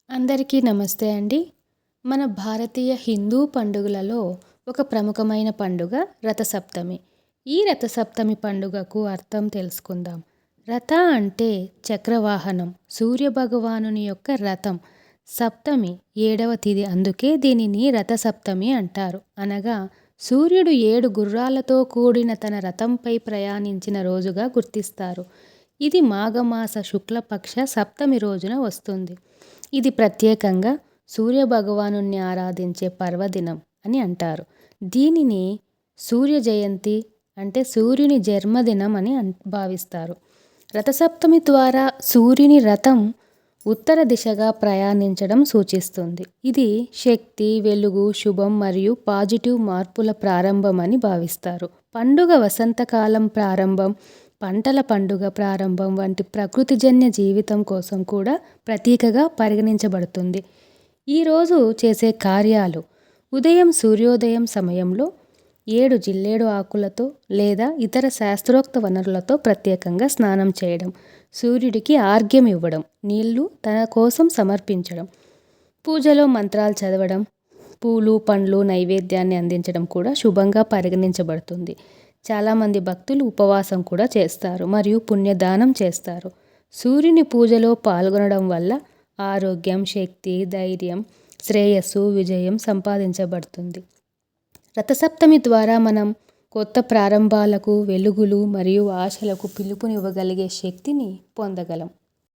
అందరికీ నమస్తే అండి. మన భారతీయ హిందూ పండుగలలో ఒక ప్రముఖమైన పండుగ రథసప్తమి. ఈ రథసప్తమి పండుగకు అర్థం తెలుసుకుందాం. రథ అంటే చక్రవాహనం, సూర్యభగవానుని యొక్క రథం. సప్తమి 7వ తిథి, అందుకే దీనిని రథసప్తమి అంటారు. అనగా సూర్యుడు 7 గుర్రాలతో కూడిన తన రథంపై ప్రయాణించిన రోజుగా గుర్తిస్తారు. ఇది మాఘమాస శుక్లపక్ష సప్తమి రోజున వస్తుంది. ఇది ప్రత్యేకంగా సూర్యభగవానుణ్ణి ఆరాధించే పర్వదినం అని అంటారు. దీనిని సూర్య జయంతి అంటే సూర్యుని జన్మదినం అని భావిస్తారు. రథసప్తమి ద్వారా సూర్యుని రథం ఉత్తర దిశగా ప్రయాణించడం సూచిస్తుంది. ఇది శక్తి, వెలుగు, శుభం మరియు పాజిటివ్ మార్పుల ప్రారంభం అని భావిస్తారు. పండుగ వసంతకాలం ప్రారంభం, పంటల పండుగ ప్రారంభం వంటి ప్రకృతిజన్య జీవితం కోసం కూడా ప్రతీకగా పరిగణించబడుతుంది. ఈరోజు చేసే కార్యాలు: ఉదయం సూర్యోదయం సమయంలో 7 జిల్లేడు ఆకులతో లేదా ఇతర శాస్త్రోక్త వనరులతో ప్రత్యేకంగా స్నానం చేయడం, సూర్యుడికి ఆర్ఘ్యం ఇవ్వడం, నీళ్లు తన కోసం సమర్పించడం, పూజలో మంత్రాలు చదవడం, పూలు, పండ్లు, నైవేద్యాన్ని అందించడం కూడా శుభంగా పరిగణించబడుతుంది. చాలామంది భక్తులు ఉపవాసం కూడా చేస్తారు మరియు పుణ్యదానం చేస్తారు. సూర్యుని పూజలో పాల్గొనడం వల్ల ఆరోగ్యం, శక్తి, ధైర్యం, శ్రేయస్సు, విజయం సంపాదించబడుతుంది. రథసప్తమి ద్వారా మనం కొత్త ప్రారంభాలకు, వెలుగులు మరియు ఆశలకు పిలుపునివ్వగలిగే శక్తిని పొందగలం.